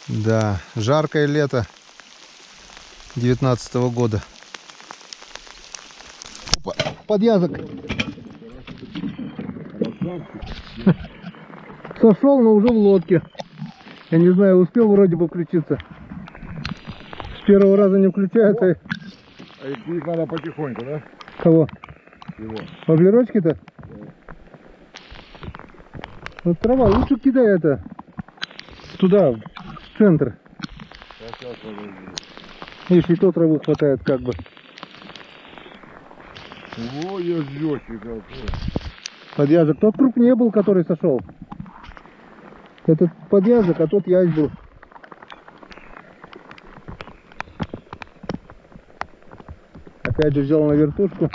Да, жаркое лето 19-го года. Опа, подъязок. Сошел, но уже в лодке. Я не знаю, успел вроде бы включиться. С первого раза не включается. А их надо потихоньку, да? Кого? Его. Воблерочки-то? Да. Вот трава, лучше кидай это туда, в центр. Видишь, и то травы хватает как бы. О, езжёхи какой. Подъязок. Тот крупнее был, который сошел. Этот подъязок, а тот язь был. Опять же взял на вертушку.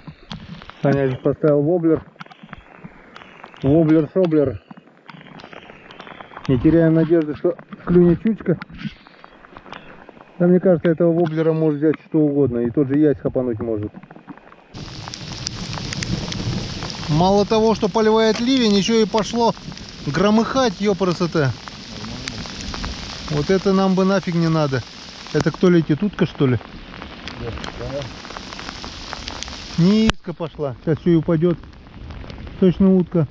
Саня же поставил воблер. Воблер-шоблер. Не теряем надежды, что клюнет щучка. Да, мне кажется, этого воблера может взять что угодно. И тот же язь хапануть может. Мало того, что поливает ливень, еще и пошло громыхать, ёпрст. Вот это нам бы нафиг не надо. Это кто летит? Утка, что ли? Да. Низко пошла. Сейчас все и упадет. Точно утка.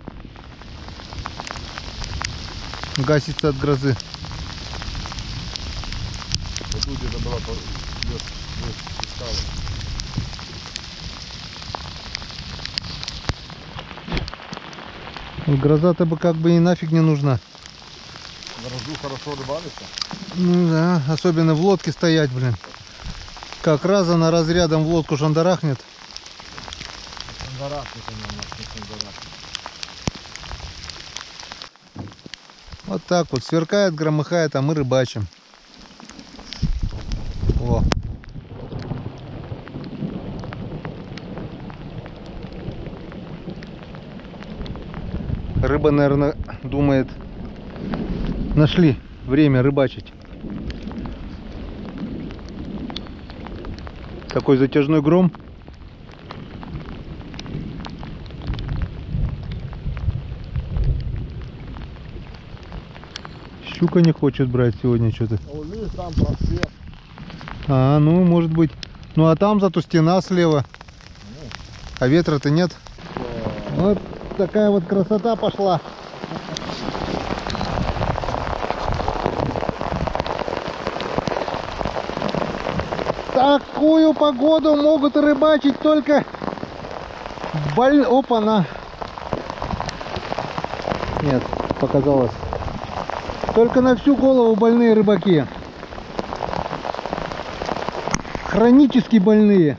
Гасится от грозы. Вот тут где-то была Гроза-то бы как бы и нафиг не нужна. грозу хорошо рыбалится. Ну да, особенно в лодке стоять, блин. Как раз она разрядом в лодку шандарахнет. Вот так вот, сверкает, громыхает, а мы рыбачим. О. Рыба, наверное, думает, нашли время рыбачить. Такой затяжной гром. Щука не хочет брать сегодня что-то. Там просвет. А, ну, может быть. Ну, а там зато стена слева. А ветра-то нет. Вот такая вот красота пошла. Такую погоду могут рыбачить только Опа-на! Нет, показалось. Только на всю голову больные рыбаки. Хронически больные.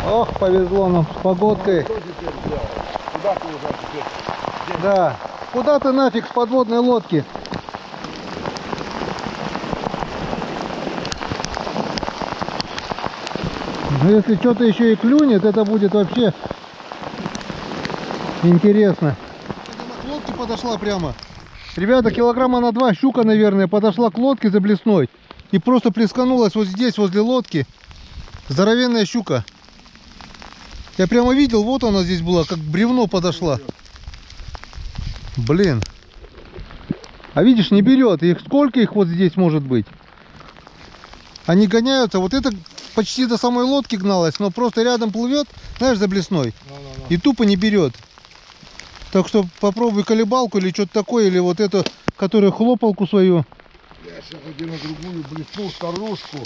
Ох, повезло нам с погодкой. Куда ты уже теперь? Да, куда ты нафиг с подводной лодки? Но если что-то еще и клюнет, это будет вообще интересно. К лодке подошла прямо. Ребята, килограмма на 2 щука, наверное, подошла к лодке за блесной и просто плесканулась вот здесь, возле лодки. Здоровенная щука. Я прямо видел, вот она здесь была, как бревно подошла. Блин. А видишь, не берет. Их сколько их вот здесь может быть? Они гоняются. Вот это почти до самой лодки гналась, но просто рядом плывет, знаешь, за блесной. И тупо не берет. Так что попробуй колебалку или что-то такое, или вот эту, которую хлопалку свою. Я сейчас одену другую блесну, старушку.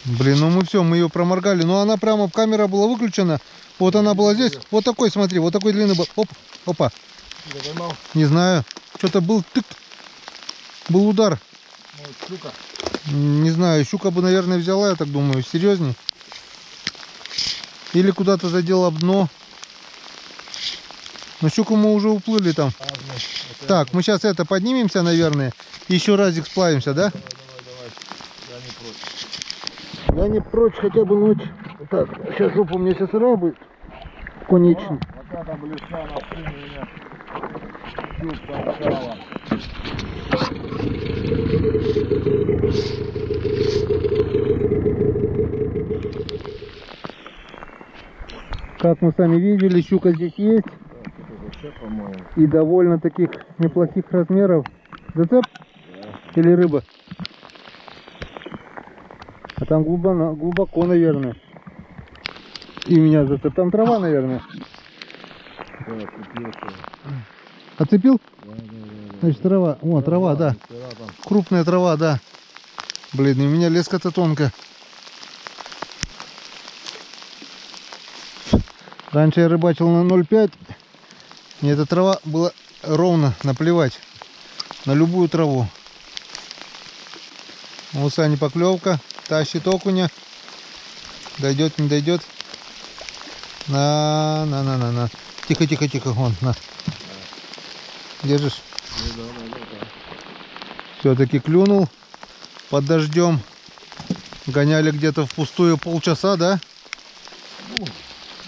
Блин, ну мы все, мы ее проморгали. Но она прямо, камера была выключена. Вот она была здесь. Вот такой, смотри, вот такой длинный был. Оп, опа. Не знаю. Что-то был тык. Был удар. Может, щука? Не знаю, щука бы, наверное, взяла, я так думаю. Серьезней. Или куда-то задела об дно. Но щуку мы уже уплыли там. Так, мы сейчас это поднимемся, наверное. И еще разик сплавимся, да? Давай. Я не прочь. Я не прочь хотя бы ночь. Так, сейчас жопа у меня сейчас сырая будет. Конечно. Вот эта блесна на спине меня. Щука, Как мы сами видели, щука здесь есть. Это вообще, по-моему. И довольно таких неплохих размеров. Зацеп? Или рыба? А там глубоко, наверное. И у меня зацеп. Там трава, наверное. Да, цепился. Оцепил? Да. Значит, трава. О, трава, да. Вчера там. Крупная трава, да. Блин, у меня леска-то тонкая. Раньше я рыбачил на 0,5. Мне эта трава была ровно наплевать. На любую траву. У Сани поклевка. Тащит окуня. Дойдет, не дойдет. На. Тихо. Вон, на. Держишь? Да. Все-таки клюнул. Под дождем. Гоняли где-то впустую полчаса, да? Ну,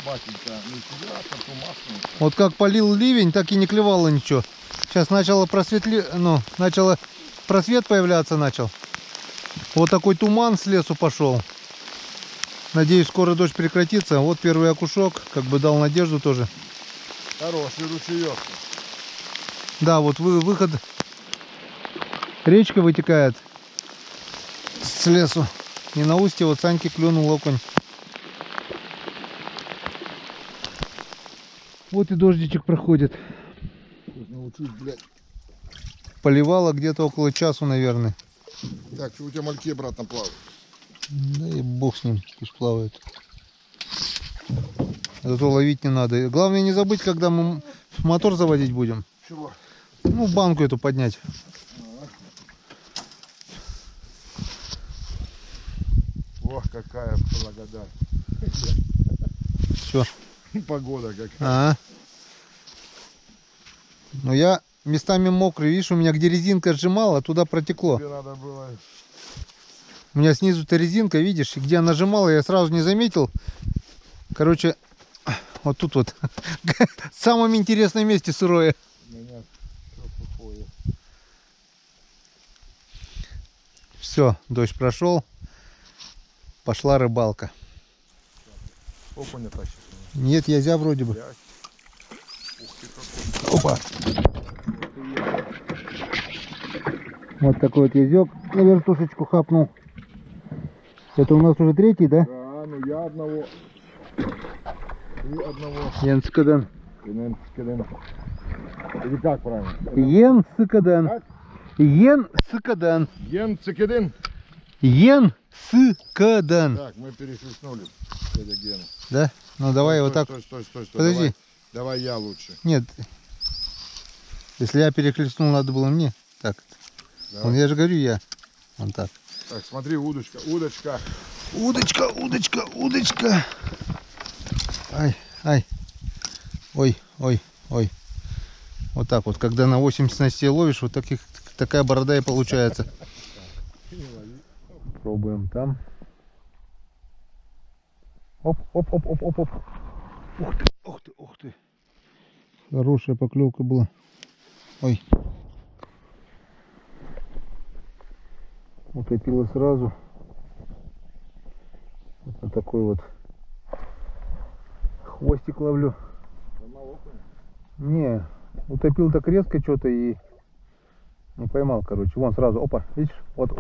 батенька, не всегда, а тумасный. Вот как полил ливень, так и не клевало ничего. Сейчас начало начало просвет появляться начал. Вот такой туман с лесу пошел. Надеюсь, скоро дождь прекратится. Вот первый окушок, как бы дал надежду тоже. Хороший ручеек. Да, вот выход. Речка вытекает с лесу. И на устье вот Саньке клюнул окунь. Вот и дождичек проходит. Научусь, блядь. Поливало где-то около часу, наверное. Так, что у тебя мальки обратно плавают? Да и бог с ним, пусть плавает. Зато ловить не надо. Главное не забыть, когда мы мотор заводить будем. Чего? Ну, банку эту поднять. Ох, какая благодать. Все. Погода какая. Ага. Ну я местами мокрый, видишь, у меня где резинка сжимала, туда протекло. Тебе надо было... У меня снизу-то резинка, видишь, и где она нажимала, я сразу не заметил. Короче, вот тут вот, в самом интересном месте сырое. У меня все сухое. Все, дождь прошел, пошла рыбалка. Окуня тащишь? Нет, язя вроде бы. Блядь. Ух ты какой. Опа. Вот такой вот язек на вертушечку хапнул. Это у нас уже третий, да? Да, ну я одного. И одного. Янцкадан. Или как правильно? Янцкадан. Как? Янцкадан. Ген-цикадин. Янцкадан. Так, мы перехлестнули дядя Гена. Да? Ну давай вот так. Стой. Подожди. Давай я лучше. Нет. Если я перехлестнул, надо было мне. Так. Давай. Вон, я же говорю, я. Вон так. Так, смотри, удочка. Удочка. Ай. Ой. Вот так вот, когда на 80 снастей ловишь, вот такая борода и получается. Пробуем там. Оп. Ух ты. Хорошая поклевка была. Ой. Утопила сразу. Вот такой вот хвостик ловлю. Не, утопил так резко что-то и не поймал, короче. Вон сразу, опа, видишь? Вот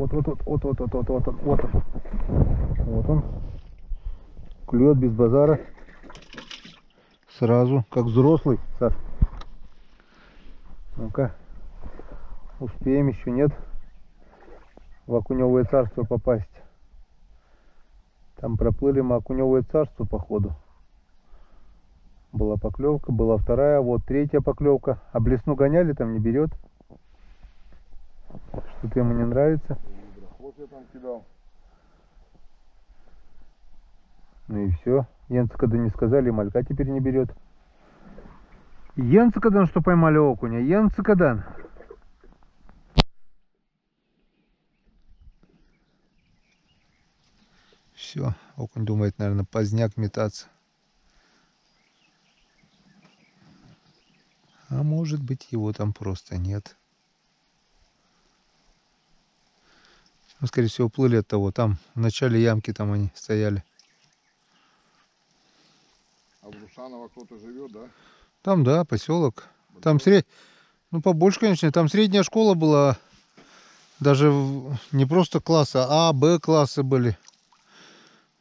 он. Клюет без базара. Сразу, как взрослый, Саш. Ну-ка. Успеем, еще нет. В окуневое царство попасть. Там проплыли мы окуневое царство, походу. Была поклевка, была вторая, вот третья поклевка. А блесну гоняли, там не берет. Что-то ему не нравится. Вот я там кидал. Ну и все. Янцкадан не сказали, малька теперь не берет. Янцкадан, что поймали окуня. Янцкадан. Все, окунь думает, наверное, поздняк метаться. А может быть, его там просто нет. Ну, скорее всего, плыли от того. Там в начале ямки там они стояли. А в Шаново кто-то живет, да? Там, да, поселок. Там ну побольше, конечно, там средняя школа была. Даже не просто класса, а Б классы были.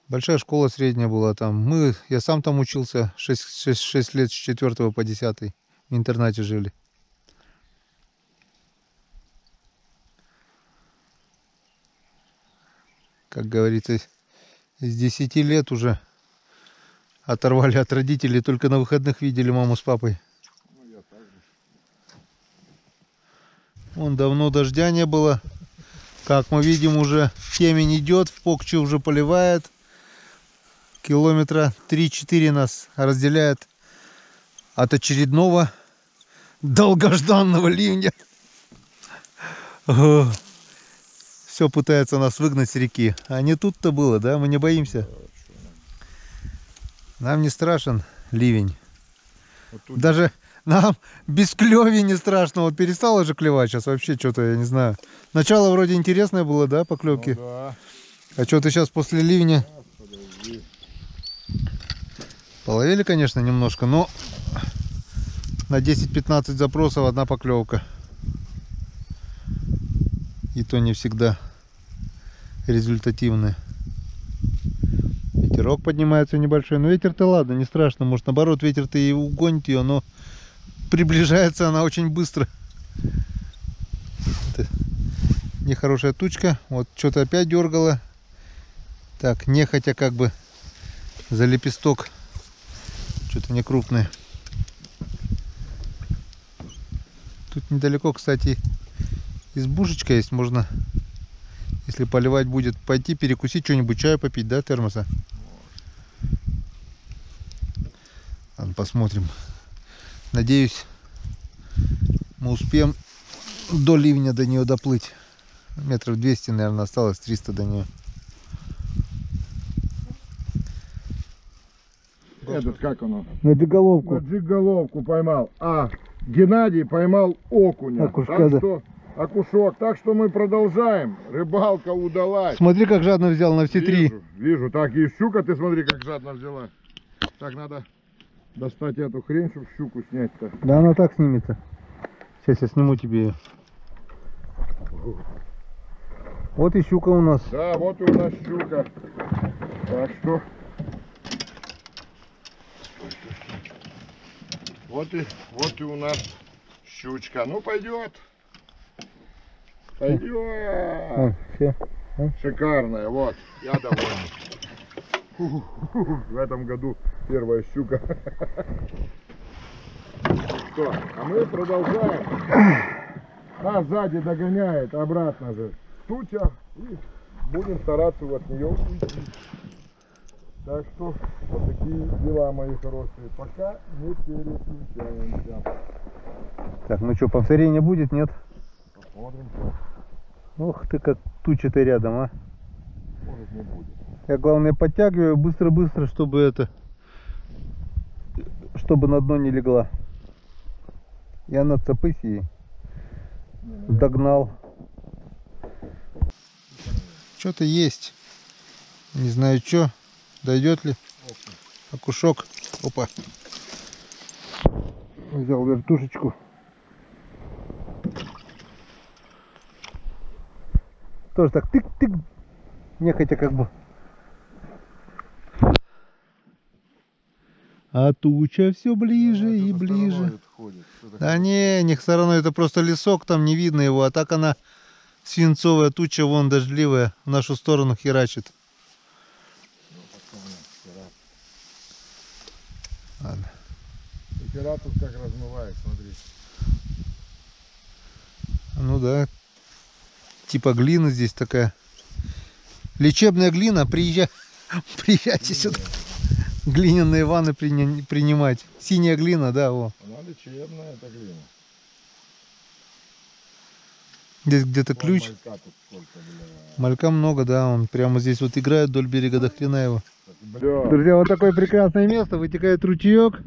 Большая школа средняя была там. Я сам там учился 6 лет с 4 по 10 в интернате жили. Как говорится, с 10 лет уже оторвали от родителей, только на выходных видели маму с папой. Ну, я так же. Вон давно дождя не было. Как мы видим, уже темень идет, в Покче уже поливает. Километра 3-4 нас разделяет от очередного долгожданного ливня. Все пытается нас выгнать с реки. А не тут-то было, да? Мы не боимся. Нам не страшен ливень. Вот тут... Даже нам без клёви не страшно. Вот перестало же клевать сейчас вообще что-то, я не знаю. Начало вроде интересное было, да, поклевки? Ну, да. А что-то сейчас после ливня... Половили, конечно, немножко, но на 10-15 запросов одна поклевка. И то не всегда результативная. Ветерок поднимается небольшой. Но ветер-то ладно, не страшно. Может, наоборот, ветер-то и угонит ее, но приближается она очень быстро. Это нехорошая тучка. Вот что-то опять дергало. Так, нехотя как бы за лепесток. Что-то не крупное. Тут недалеко, кстати, избушечка есть. Можно, если поливать будет, пойти перекусить, что-нибудь, чаю попить, да, термоса? Ладно, посмотрим. Надеюсь, мы успеем до ливня до нее доплыть. Метров 200, наверное, осталось, 300 до нее. Этот как оно? На джиголовку. На джиголовку поймал. А Геннадий поймал окуня. Окушка, так да. что, окушок. Так что мы продолжаем. Рыбалка удалась. Смотри, как жадно взял на все три. Вижу. Так, и щука, ты смотри, как жадно взяла. Так, надо достать эту хрень, чтобы щуку снять-то. Да, она так снимется. Сейчас я сниму тебе ее. Вот и щука у нас. Да, вот и у нас щука. Так что... Вот и у нас щучка. Ну, пойдет. Пойдет. Все. Шикарная, вот. Я доволен. В этом году первая щука. Что? А мы продолжаем. Нас сзади догоняет обратно же туча. И будем стараться от нее уйти. Так что вот такие дела, мои хорошие. Пока не переключаемся. Так, ну что, повторения будет, нет? Посмотрим. Ох ты, как туча-то рядом, а. Может, не будет. Я, главное, подтягиваю быстро-быстро, чтобы на дно не легла. И она цапысь ей. Догнал. Что-то есть. Не знаю, что. Дойдет ли? Окушок. Опа. Взял вертушечку. Тоже так тык-тык. Нехотя как бы. А туча все ближе и ближе. Да не, не стороной, это просто лесок, там не видно его. А так она свинцовая туча, вон дождливая, в нашу сторону херачит. Ладно. Пера тут как размывает, смотри. Ну да. Типа глина здесь такая. Лечебная глина. Приезжайте сюда. Глиняные ванны принимать. Синяя глина, да, во. Она лечебная, эта глина. Здесь где-то ключ. Малька тут сколько, бля. Малька много, да. Он прямо здесь вот играет вдоль берега, до хрена его. Бля. Друзья, вот такое прекрасное место. Вытекает ручеек.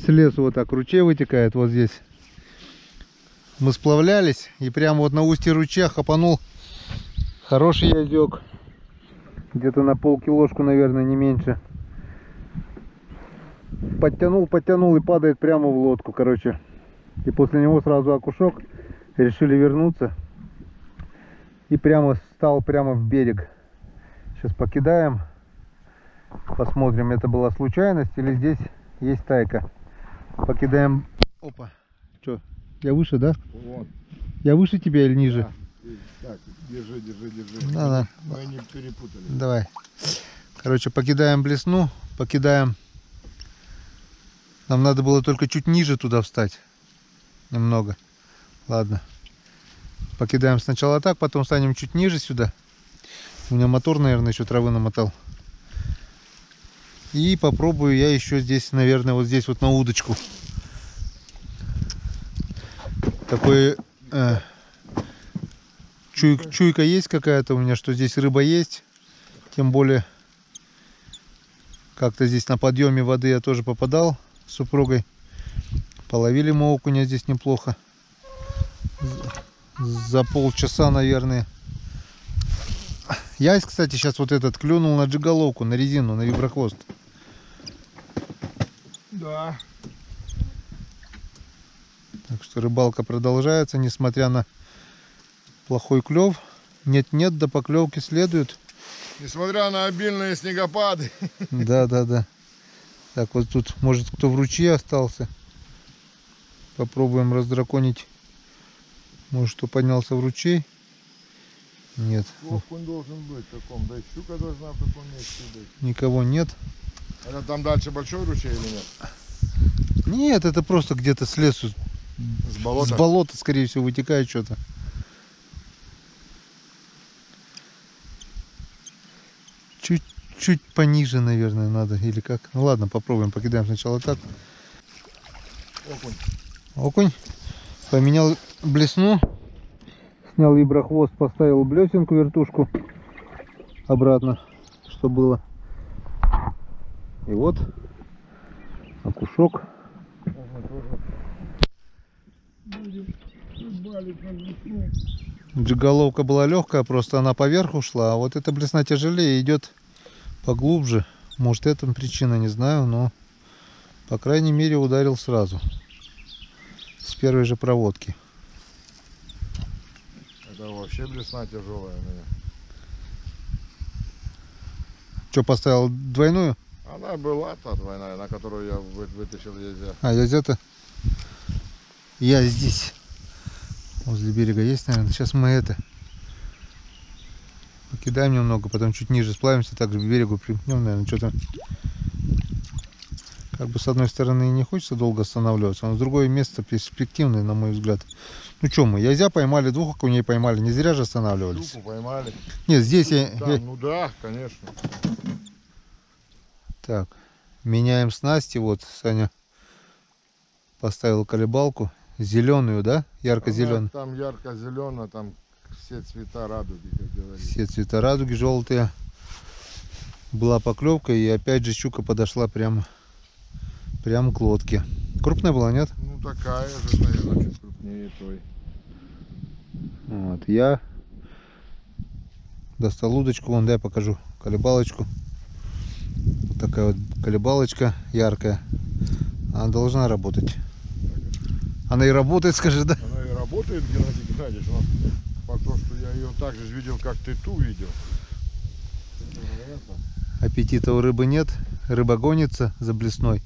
С лесу вот так ручей вытекает вот здесь. Мы сплавлялись и прямо вот на устье ручья хапанул хороший язёк. Где-то на полкилошку, наверное, не меньше. подтянул и падает прямо в лодку, короче. И после него сразу окушок. Решили вернуться. И прямо стал прямо в берег. Сейчас покидаем. Посмотрим, это была случайность или здесь есть тайка. Покидаем. Опа. Что? Я выше, да? Вот. Я выше тебя или ниже? Да. Так, держи. Да. Мы не перепутали. Давай. Короче, покидаем Блесну. Покидаем. Нам надо было только чуть ниже туда встать. Немного. Ладно. Покидаем сначала так, потом станем чуть ниже сюда. У меня мотор, наверное, еще травы намотал. И попробую я еще здесь, наверное, вот здесь вот на удочку. Такой чуйка есть какая-то у меня, что здесь рыба есть. Тем более, как-то здесь на подъеме воды я тоже попадал с супругой. Половили мы окуня здесь неплохо. За полчаса, наверное. Я, кстати, сейчас вот этот клюнул на джиголовку, на резину, на виброхвост. Да. Так что рыбалка продолжается, несмотря на плохой клев. Нет-нет, до поклевки следует. Несмотря на обильные снегопады. Да. Так, вот тут, может, кто в ручье остался. Попробуем раздраконить. Может, кто поднялся в ручей. Нет. Окунь должен быть в таком, да и щука должна в таком месте быть. Никого нет. Это там дальше большой ручей или нет? Нет, это просто где-то с лесу. С болота? С болота, скорее всего, вытекает что-то. Чуть пониже, наверное, надо. Или как? Ну ладно, попробуем. Покидаем сначала так. Окунь. Поменял блесну. Снял виброхвост, поставил блесенку, вертушку. Обратно, что было. И вот окушок. Джиголовка была легкая, просто она поверху шла, а вот эта блесна тяжелее, идет поглубже. Может, это причина, не знаю, но по крайней мере ударил сразу. С первой же проводки. Это вообще блесна тяжелая у меня. Что, поставил двойную? Она была та двойная, на которую я вытащил езя. А, езя-то? Я здесь. Возле берега есть, наверное. Сейчас мы это покидаем немного, потом чуть ниже сплавимся, также к берегу примкнем, наверное, что-то. Как бы с одной стороны и не хочется долго останавливаться, но с другое место перспективное, на мой взгляд. Ну что мы, язя поймали, двух окуней поймали, не зря же останавливались. Щуку поймали. Нет, здесь я... Ну да, конечно. Так, меняем снасти, вот Саня поставил колебалку. Зеленую, да? Ярко-зеленую. Там ярко-зеленая, там все цвета радуги, как говорится. Все цвета радуги желтые. Была поклевка, и опять же щука подошла прямо к лодке. Крупная была, нет? Ну такая же, наверное, чуть крупнее той. Вот, я достал удочку, вон, дай покажу колебалочку. Вот такая вот колебалочка яркая. Она должна работать. Она и работает, скажи, да? Она и работает, Геннадий Геннадьевич. Но факт то, что я ее так же видел, как ты ту видел. Аппетита у рыбы нет. Рыба гонится за блесной,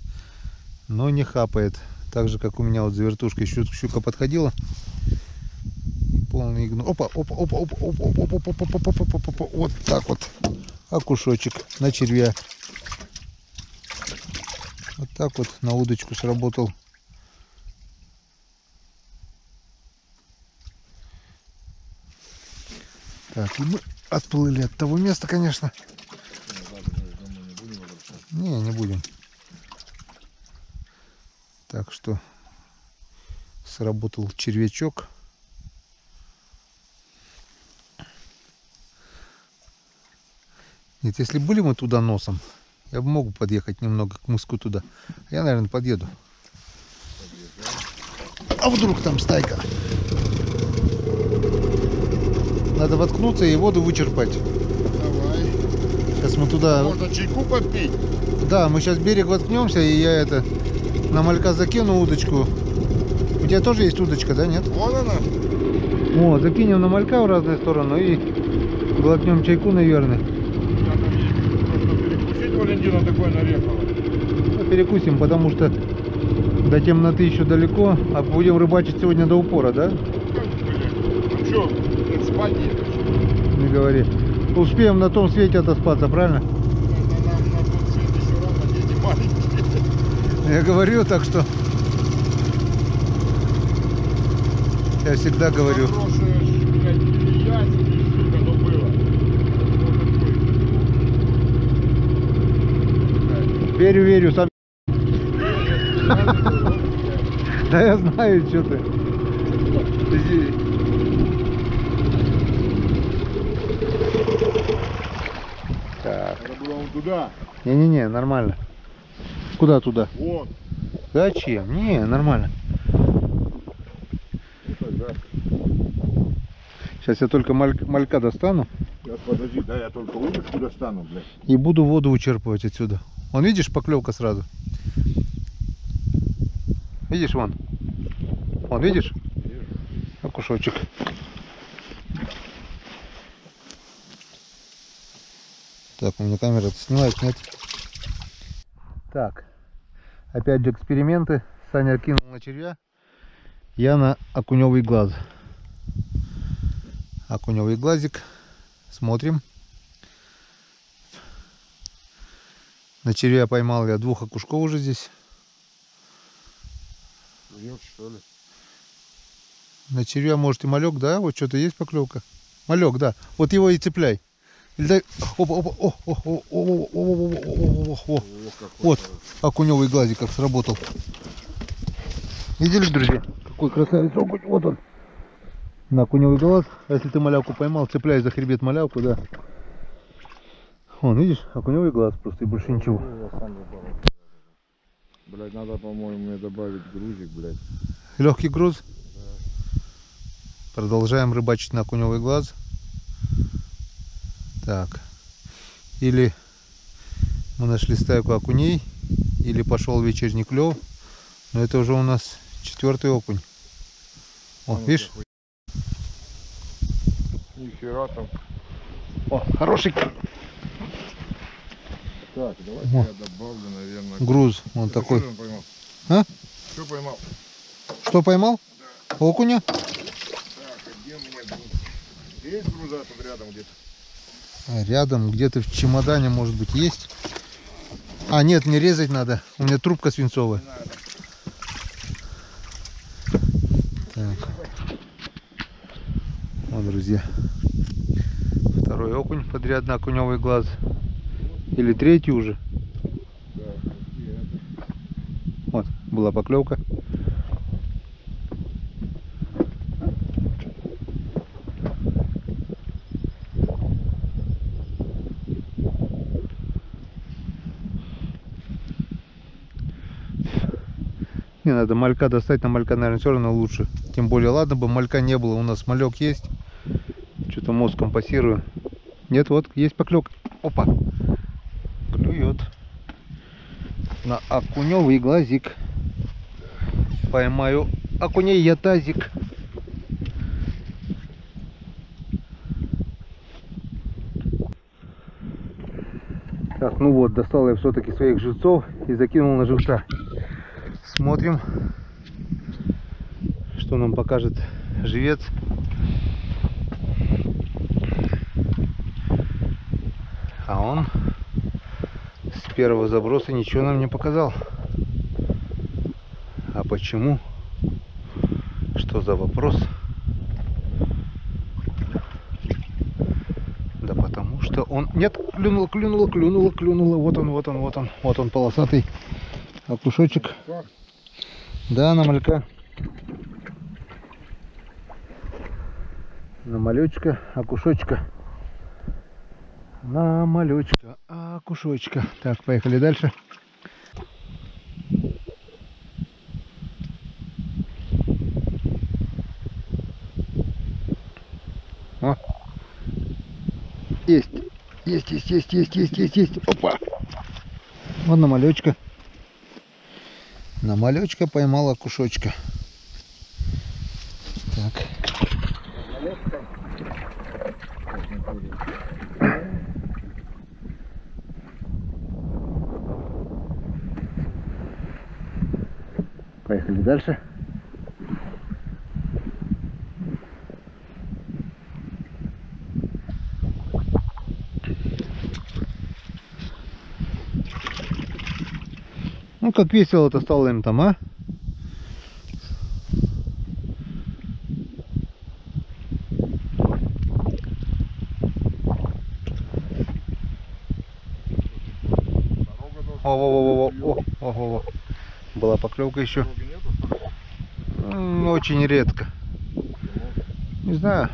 но не хапает. Так же, как у меня вот за вертушкой щука подходила. Полный игнор. Опа. Вот так вот. Окушочек на червя. Вот так вот на удочку сработал. Так, и мы отплыли от того места, конечно. Не будем. Так что сработал червячок. Нет, если были мы туда носом, я бы мог подъехать немного к мыску туда. Я, наверное, подъеду. А вдруг там стайка? Надо воткнуться и воду вычерпать. Давай. Сейчас мы туда... Можно чайку попить. Да, мы сейчас берег воткнемся, и я на малька закину удочку. У тебя тоже есть удочка, да, нет? Вон она. Вот, закинем на малька в разные стороны и глотнем чайку, наверное. Просто перекусить Валентина такой нарехала. Ну, перекусим, потому что до темноты еще далеко, а будем рыбачить сегодня до упора, да? Ну что, спать едешь? Не говори. Успеем на том свете отоспаться, правильно? Нам на тот свет еще рано, дети маленькие. Я говорю, так что... Я всегда говорю. Хорошая, блядь, илья сидишь, сука, ну было. Верю, верю, сам. Да я знаю, что ты. Так. Надо было вон туда. Не-не-не, нормально. Куда туда? Вот. Зачем? Не, нормально. Да. Сейчас я только малька достану Сейчас подожди, да, я только удочку достану, блядь. и буду воду учерпывать отсюда. Вон, видишь, поклевка сразу. Видишь, вон. Вон, видишь? Вижу. Окушочек. Так, у меня камера снимает, нет? Так. Опять же эксперименты. Саня кинул на червя. Я на окуневый глаз. Окуневый глазик. Смотрим. На червя поймал я 2 окушков уже здесь. Нет, что ли? На червя может и малек, да? Вот что-то есть поклевка. Малек, да. Вот его и цепляй. Или дай... Опа, опа, о, о, о, о, о, о, о, о. Вот окуневый глазик как сработал. Видели, друзья? Какой красавец окунь. Вот он. На окуневый глаз. А если ты малявку поймал, цепляй за хребет малявку, да. Вон, видишь, окуневый глаз просто и больше ничего. Блядь, надо, по-моему, мне добавить грузик, блядь. Легкий груз. Продолжаем рыбачить на окуневый глаз. Так. Или мы нашли стайку окуней, или пошел вечерний клев. Но это уже у нас 4-й окунь. О, видишь? Нихера там. О, хороший Так, давайте О. я добавлю, наверное. груз. Он Это такой. Что он поймал? А? Что поймал? Что поймал? Окуня? Так, а где у меня груз? Есть груза тут рядом где-то? Рядом, где-то в чемодане, может быть, есть. А, нет, не резать надо. У меня трубка свинцовая. Так. Вот, друзья. 2-й окунь подряд на окуневый глаз. Или 3-й уже. Да, где это? Вот, была поклевка. Не надо малька достать, на малька, наверное, все равно лучше. Тем более, ладно бы малька не было, у нас малек есть. Что-то мозг компасирую. Нет, вот, есть поклевка. Опа! Клюет. На окуневый глазик. Поймаю окуней я тазик. Так, ну вот, достал я все-таки своих живцов и закинул на живца. Смотрим, что нам покажет живец. А он с первого заброса ничего нам не показал. А почему? Что за вопрос? Да потому что он... Нет, клюнула. Вот он полосатый окушочек. Да, на малька. На малючка, окушочка. На малючка, окушочка. Так, поехали дальше. О. Есть. Есть. Опа. Вот намалечка. Намалечка поймала кушочка. Так. Поехали дальше. Ну как весело-то стало им там, а? О. Была поклевка еще. Очень редко. Не знаю.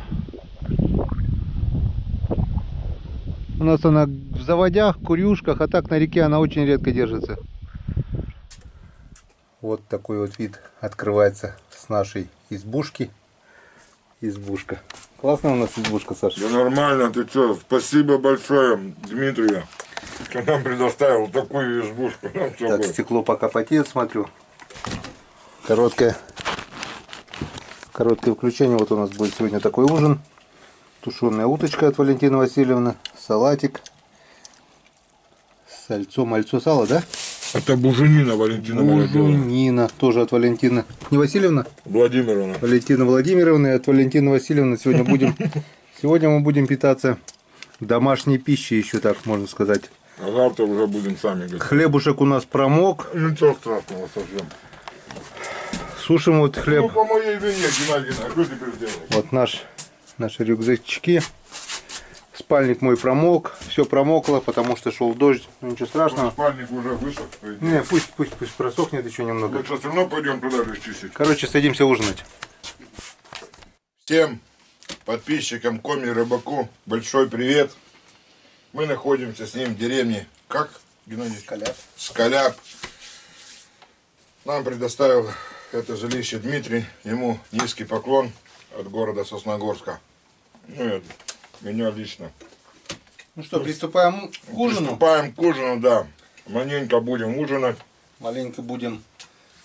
У нас она в заводях, курюшках, а так на реке она очень редко держится. Вот такой вот вид открывается с нашей избушки. Избушка. Классная у нас избушка, Саша. Да нормально, ты что? Спасибо большое, Дмитрию, что нам предоставил такую избушку. Так, стекло пока потеет, смотрю. Короткое включение. Вот у нас будет сегодня такой ужин. Тушеная уточка от Валентины Васильевны. Салатик. Сальцо, мальцо, сало, да? Это буженина Валентина Владимировна. Буженина, тоже от Валентины. Не Васильевна? Владимировна. Валентина Владимировна и от Валентины Васильевны. Сегодня мы будем питаться домашней пищей, еще так можно сказать. А завтра уже будем сами готовить. Хлебушек у нас промок. Ничего страшного совсем. Сушим вот хлеб. Ну, по моей вине, Геннадий, а что теперь делать? Вот наши рюкзачки. Спальник мой промок. Все промокло, потому что шел дождь. Ну, ничего страшного. Спальник уже высох. Не, пусть просохнет еще немного. Мы все равно пойдем туда же чистить. Короче, садимся ужинать. Всем подписчикам Коми Рыбаку большой привет. Мы находимся с ним в деревне, как, Геннадий? Скаляп. Нам предоставил это жилище Дмитрий. Ему низкий поклон от города Сосногорска. Ну, это меня лично. Ну что, приступаем к ужину? Приступаем к ужину, да. Маленько будем ужинать. Маленько будем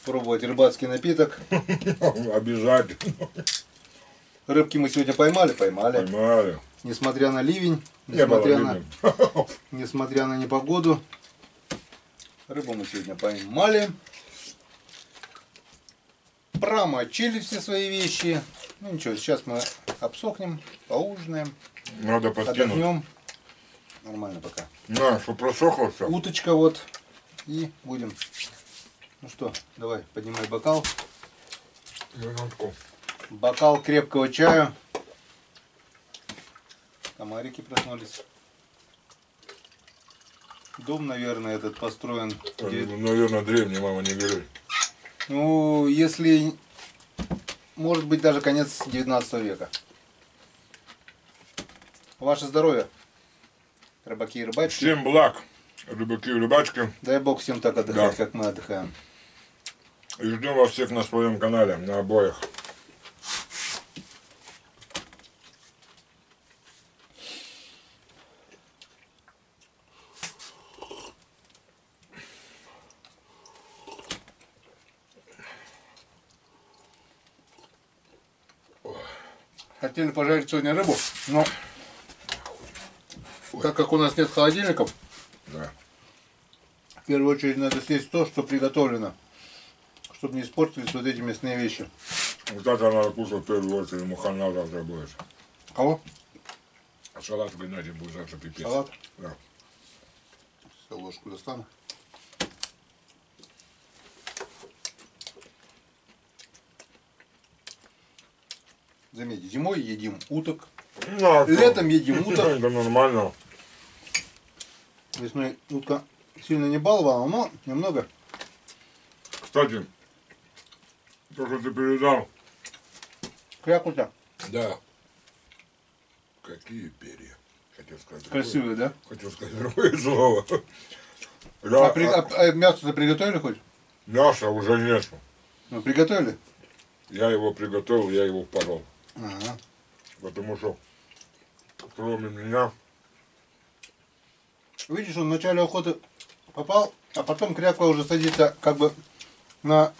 пробовать рыбацкий напиток. Обязательно. Рыбки мы сегодня поймали. Поймали. Несмотря на ливень, несмотря на непогоду. Рыбу мы сегодня поймали. Промочили все свои вещи. Ну ничего, сейчас мы обсохнем, поужинаем. Надо подкинуть. Отдохнем. Нормально пока. На, что просохло все. Уточка вот. И будем. Ну что, давай, поднимай бокал. Минутку. Бокал крепкого чаю. Комарики проснулись. Дом, наверное, этот построен. Наверное, древний, мама, не говори. Ну, если... Может быть, даже конец 19 века. Ваше здоровье, рыбаки и рыбачки. Всем благ, рыбаки и рыбачки. Дай Бог всем так отдыхать, Да. как мы отдыхаем. И ждем вас всех на своем канале, на обоих. Хотели пожарить сегодня рыбу, но так как у нас нет холодильников, Да. в первую очередь надо съесть то, что приготовлено, чтобы не испортились вот эти мясные вещи. Вот это надо кушать в первую очередь, мухана завтра будет. Кого? Салат Геннадий будет завтра пипец. Салат? Да. Сейчас ложку достану. Заметьте, зимой едим уток, Ну, а что? летом едим уток. Это нормально. Весной утка сильно не баловала, но немного. Кстати, то, что ты передал. Крякута. Да. Какие перья. Хотел сказать. Красивые, да? Хотел сказать другое слово. Да, А мясо-то приготовили хоть? мяса уже нет. Ну, приготовили? Я его приготовил, я его порол. Ага. Потому что кроме меня Видишь, он в начале охоты попал, а потом кряква уже садится как бы на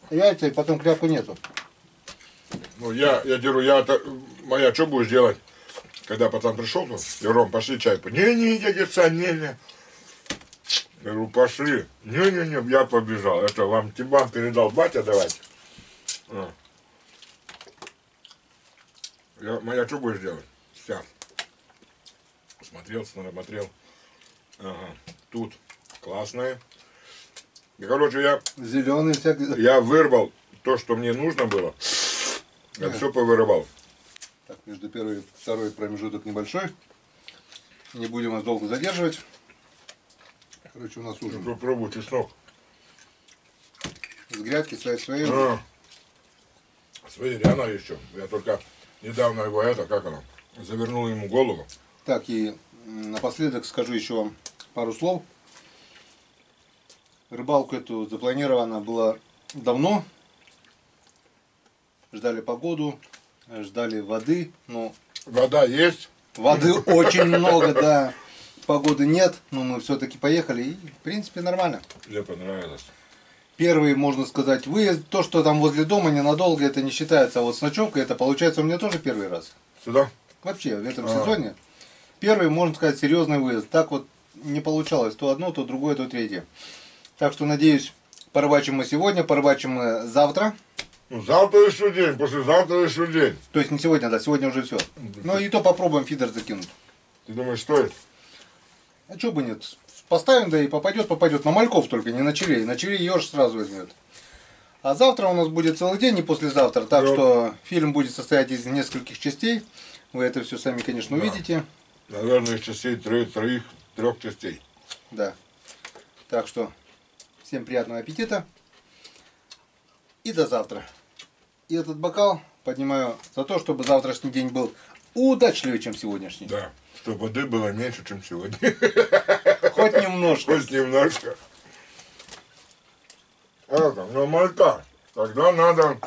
яйца, и потом кряквы нету. Ну, я говорю, моя, что будешь делать? Когда пацан пришел, ну, я говорю, Ром, пошли чай. Не, дядя Сань, не. Я говорю, пошли. Не, я побежал. Это вам передал батя, давайте. Моя, что будешь делать? Сейчас. Смотрел. Ага. Тут классная. И, короче, Зеленый всякий. я вырвал то, что мне нужно было. Я все повырывал. Так, между первой и второй промежуток небольшой. Не будем вас долго задерживать. Короче, у нас ужин. Попробуй чеснок. С грядки своей. Свои ряно еще. Я только недавно его завернул ему голову. Так, и напоследок скажу еще вам пару слов. Рыбалку эту запланирована была давно. Ждали погоду, ждали воды. Но Вода есть. воды очень много, да. Погоды нет, но мы все-таки поехали. И, в принципе, нормально. Мне понравилось. Первый, можно сказать, выезд. То, что там возле дома ненадолго, это не считается. А вот с ночевкой, это получается у меня тоже первый раз. Сюда? Вообще, в этом сезоне. Первый, можно сказать, серьезный выезд. Так вот не получалось. То одно, то другое, то третье. Так что, надеюсь, порыбачим мы сегодня, порыбачим мы завтра. Ну, завтра еще день, послезавтра еще день. То есть не сегодня, да, сегодня уже все. Ну и то попробуем фидер закинуть. Ты думаешь, стоит? А что бы нет? Поставим, да и попадет. На мальков только, не на червей. На червей еж сразу возьмет. А завтра у нас будет целый день и послезавтра. Так что фильм будет состоять из нескольких частей. Вы это все сами, конечно, увидите. Наверное, из частей трех частей. Да. Так что всем приятного аппетита. И до завтра. И этот бокал поднимаю за то, чтобы завтрашний день был удачливее, чем сегодняшний. Да. Чтобы воды было меньше, чем сегодня. Хоть немножко. Хоть немножко. Это, но малька. Тогда надо